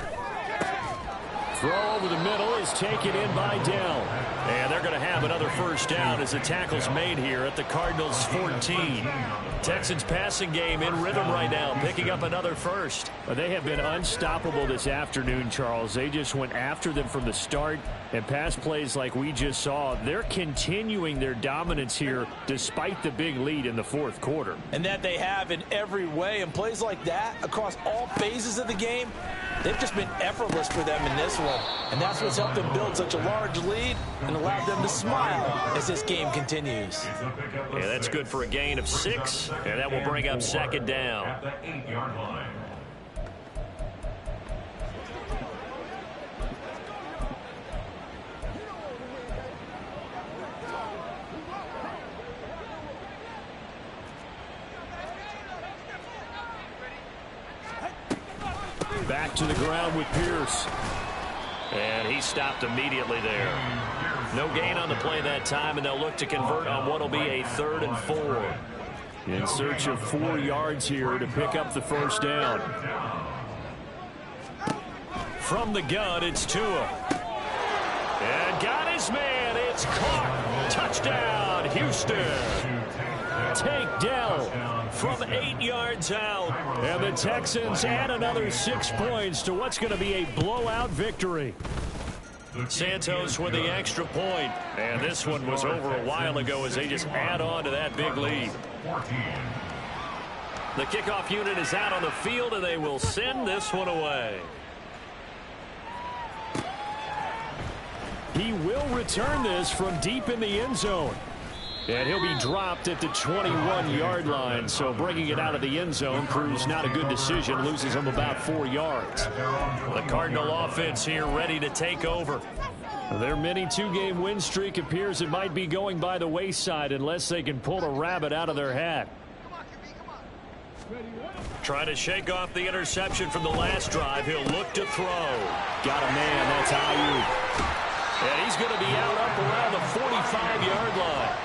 Speaker 2: Throw over the middle is taken in by Dell. And they're going to have another first down as the tackle's made here at the Cardinals' 14. Texans passing game in rhythm right now, picking up another first.
Speaker 6: They have been unstoppable this afternoon, Charles. They just went after them from the start, and pass plays like we just saw, they're continuing their dominance here despite the big lead in the fourth quarter.
Speaker 4: And that they have in every way, and plays like that across all phases of the game, they've just been effortless for them in this one. And that's what's helped them build such a large lead and allowed them to smile as this game continues.
Speaker 2: Yeah, that's good for a gain of 6, and that will bring up 2nd down.
Speaker 8: At the 8-yard line.
Speaker 2: Back to the ground with Pierce. And he stopped immediately there. No gain on the play that time, and they'll look to convert on what will be a 3rd and 4.
Speaker 6: In search of 4 yards here to pick up the first down.
Speaker 2: From the gun, it's Tua. And got his man. It's caught. Touchdown, Houston. Take Dell from 8 yards out.
Speaker 6: And the Texans add another 6 points to what's going to be a blowout victory.
Speaker 2: Santos with the extra point. And this one was over a while ago as they just add on to that big lead. The kickoff unit is out on the field, and they will send this one away.
Speaker 6: He will return this from deep in the end zone. And he'll be dropped at the 21-yard line. So bringing it out of the end zone proves not a good decision. Loses him about 4 yards.
Speaker 2: The Cardinal offense here ready to take over.
Speaker 6: Their mini 2-game win streak appears it might be going by the wayside unless they can pull a rabbit out of their hat.
Speaker 2: Trying to shake off the interception from the last drive. He'll look to throw.
Speaker 6: Got a man. That's Ayuk.
Speaker 2: And he's going to be out up around the 45-yard line.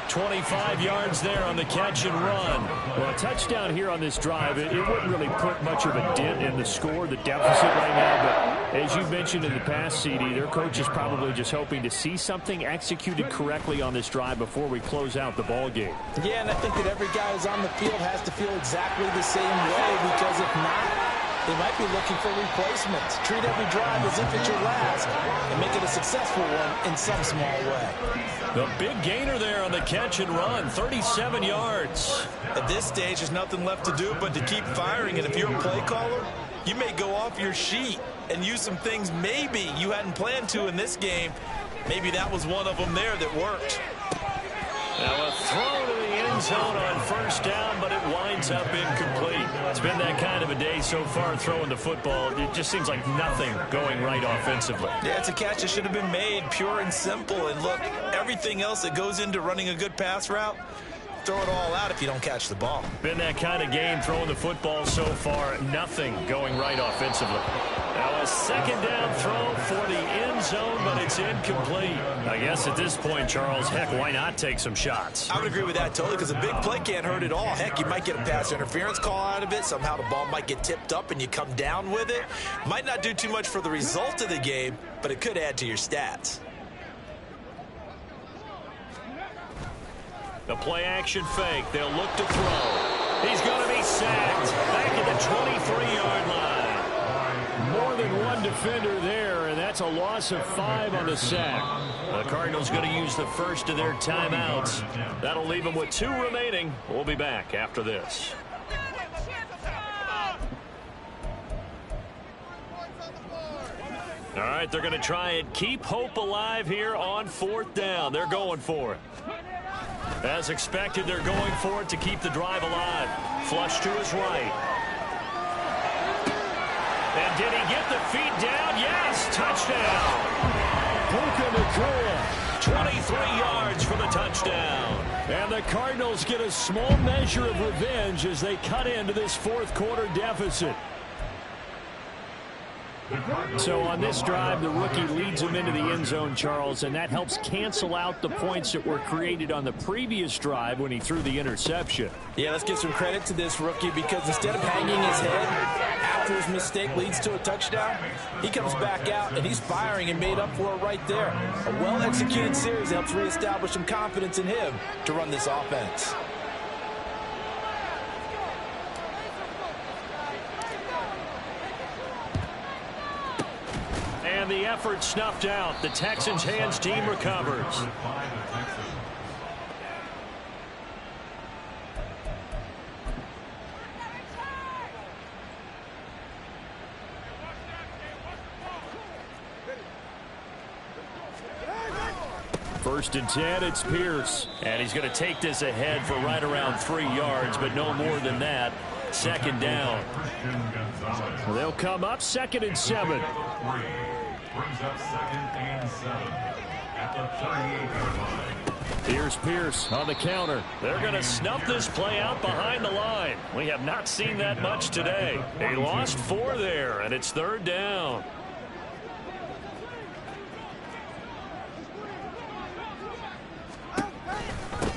Speaker 2: 25 yards there on the catch and run.
Speaker 6: Well, a touchdown here on this drive, it wouldn't really put much of a dent in the score, the deficit right now. But as you mentioned in the past, CD, their coach is probably just hoping to see something executed correctly on this drive before we close out the ball game.
Speaker 4: Yeah, and I think that every guy who's on the field has to feel exactly the same way, because if not, they might be looking for replacements. Treat every drive as if it's your last and make it a successful one in some small way.
Speaker 2: The big gainer there on the catch and run, 37 yards.
Speaker 4: At this stage, there's nothing left to do but to keep firing. And if you're a play caller, you may go off your sheet and use some things maybe you hadn't planned to in this game. Maybe that was one of them there that worked.
Speaker 2: Now a throw to the end zone on first down, but it winds up incomplete. It's been that kind of a day so far throwing the football. It just seems like nothing going right offensively.
Speaker 4: Yeah, it's a catch that should have been made, pure and simple. And look, everything else that goes into running a good pass route, throw it all out if you don't catch the ball.
Speaker 2: Been that kind of game throwing the football so far. Nothing going right offensively. Now a second down throw for the end zone, but it's incomplete.
Speaker 6: I guess at this point, Charles, heck, why not take some shots?
Speaker 4: I would agree with that totally, because a big play can't hurt at all. Heck, you might get a pass interference call out of it. Somehow the ball might get tipped up and you come down with it. Might not do too much for the result of the game, but it could add to your stats.
Speaker 2: The play action fake. They'll look to throw. He's going to be sacked back at the 23-yard line.
Speaker 6: More than one defender there, and that's a loss of 5 on the sack.
Speaker 2: The Cardinals going to use the first of their timeouts. That'll leave them with 2 remaining. We'll be back after this. All right, they're going to try and keep hope alive here on 4th down. They're going for it. As expected, they're going for it to keep the drive alive. Flush to his right. And did he get the feet down? Yes, touchdown.
Speaker 6: Puka Nacua.
Speaker 2: 23 yards for the touchdown.
Speaker 6: And the Cardinals get a small measure of revenge as they cut into this 4th quarter deficit. So on this drive, the rookie leads them into the end zone, Charles, and that helps cancel out the points that were created on the previous drive when he threw the interception.
Speaker 3: Yeah, let's give some credit to this rookie, because instead of hanging his head after his mistake leads to a touchdown, he comes back out and he's firing and made up for it right there. A well-executed series helps reestablish some confidence in him to run this offense.
Speaker 2: And the effort snuffed out. The Texans' hands team recovers.
Speaker 6: First and 10, it's Pierce.
Speaker 2: And he's going to take this ahead for right around 3 yards, but no more than that. Second down.
Speaker 6: They'll come up 2nd and 7.
Speaker 8: Brings up 2nd and 7 at the 38-yard line.
Speaker 6: Here's Pierce on the counter.
Speaker 2: They're going to snuff this play out behind the line. We have not seen that much today. They lost 4 there, and it's 3rd down.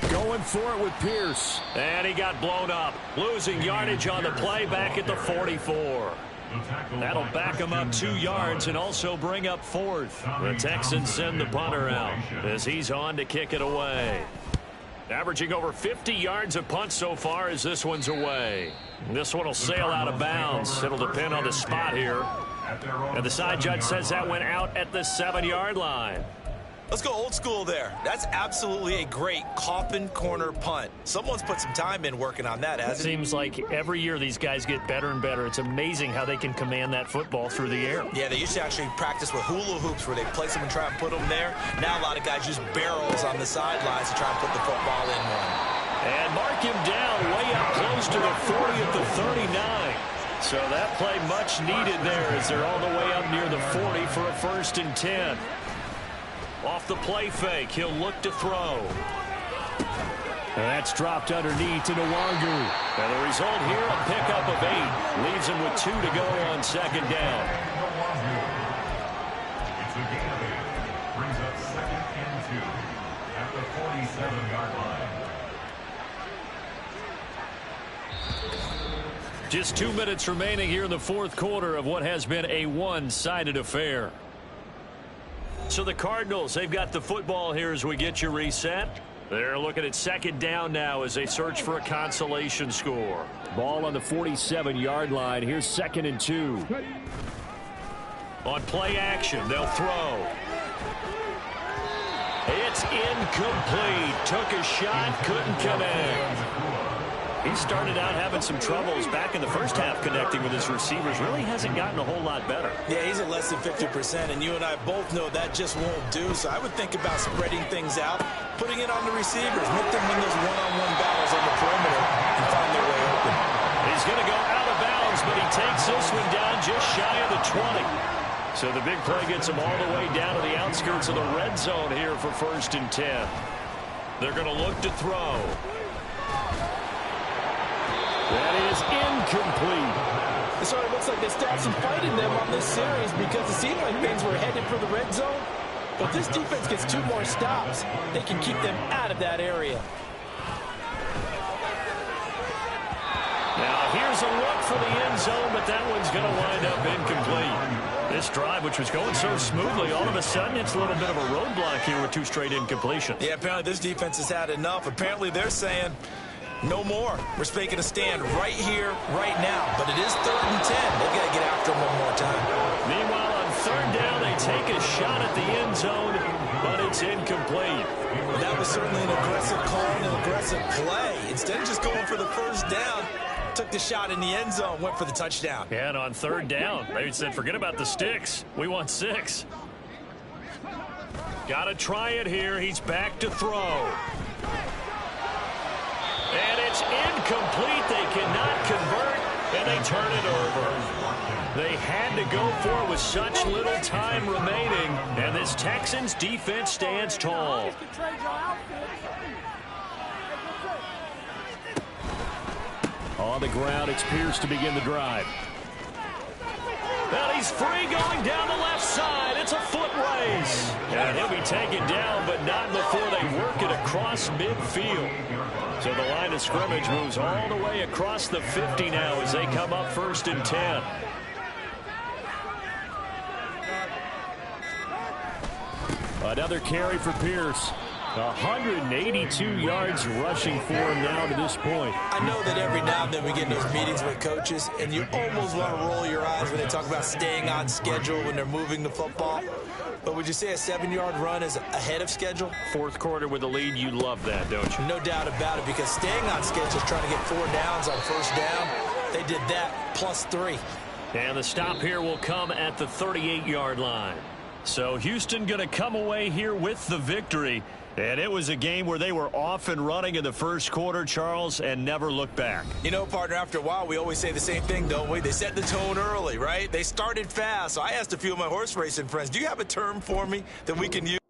Speaker 6: Going for it with Pierce.
Speaker 2: And he got blown up. Losing yardage on the play back at the 44. That'll back him up 2 yards and also bring up 4th. The Texans send the punter out as he's on to kick it away. Averaging over 50 yards a punt so far as this one's away. This one will sail out of bounds. It'll depend on the spot here. And the side judge says that went out at the 7-yard line.
Speaker 4: Let's go old school there. That's absolutely a great coffin corner punt. Someone's put some time in working on that, hasn't it?
Speaker 2: Seems like every year these guys get better and better. It's amazing how they can command that football through the air.
Speaker 4: Yeah, they used to actually practice with hula hoops where they place them and try and put them there. Now a lot of guys use barrels on the sidelines to try and put the football in one.
Speaker 2: And mark him down way up close to the 40 at the 39. So that play much needed there as they're all the way up near the 40 for a 1st and 10. Off the play fake, he'll look to throw.
Speaker 6: And that's dropped underneath to Nwangu.
Speaker 2: And the result here, a pickup of 8. Leaves him with 2 to go on 2nd down.
Speaker 8: It's a gain of 8. Brings up 2nd and 2 at the 47-yard line.
Speaker 2: Just 2 minutes remaining here in the 4th quarter of what has been a one-sided affair. So the Cardinals, they've got the football here as we get you reset. They're looking at 2nd down now as they search for a consolation score.
Speaker 6: Ball on the 47-yard line. Here's 2nd and 2.
Speaker 2: On play action, they'll throw. It's incomplete. Took a shot, couldn't connect. He started out having some troubles back in the first half connecting with his receivers. Really hasn't gotten a whole lot better.
Speaker 4: Yeah, he's at less than 50%, and you and I both know that just won't do. So I would think about spreading things out, putting it on the receivers, make them win those one-on-one battles on the perimeter and find their way open.
Speaker 2: He's going to go out of bounds, but he takes this one down just shy of the 20. So the big play gets him all the way down to the outskirts of the red zone here for 1st and 10. They're going to look to throw.
Speaker 6: That is incomplete.
Speaker 5: It sort of looks like they still have some fight in them on this series because it seemed like things were headed for the red zone. But this defense gets 2 more stops. They can keep them out of that area.
Speaker 2: Now here's a look for the end zone, but that one's going to wind up incomplete. This drive, which was going so smoothly, all of a sudden it's a little bit of a roadblock here with 2 straight incompletions.
Speaker 4: Yeah, apparently this defense has had enough. Apparently they're saying no more. We're making a stand right here, right now. But it is 3rd and 10. They've got to get after them one more time.
Speaker 2: Meanwhile, on 3rd down, they take a shot at the end zone, but it's incomplete.
Speaker 4: That was certainly an aggressive call and an aggressive play. Instead of just going for the 1st down, took the shot in the end zone, went for the touchdown.
Speaker 2: Yeah, and on 3rd down, they said, forget about the sticks. We want 6. Got to try it here. He's back to throw. And it's incomplete. They cannot convert, and they turn it over. They had to go for it with such little time remaining, and this Texans defense stands tall. On the ground, it's Pierce to begin the drive. Well, he's free going down the left side. It's a foot race. And he'll be taken down, but not before they work it across midfield. So the line of scrimmage moves all the way across the 50 now as they come up 1st and 10. Another carry for Pierce. 182 yards rushing for him now to this point.
Speaker 4: I know that every now and then we get in those meetings with coaches, and you almost want to roll your eyes when they talk about staying on schedule when they're moving the football. But would you say a 7-yard run is ahead of schedule?
Speaker 2: 4th quarter with a lead, you love that, don't you?
Speaker 4: No doubt about it, because staying on schedule is trying to get 4 downs on 1st down. They did that plus 3.
Speaker 2: And the stop here will come at the 38-yard line. So Houston going to come away here with the victory. And it was a game where they were off and running in the 1st quarter, Charles, and never looked back.
Speaker 4: You know, partner, after a while, we always say the same thing, don't we? They set the tone early, right? They started fast. So I asked a few of my horse racing friends, do you have a term for me that we can use?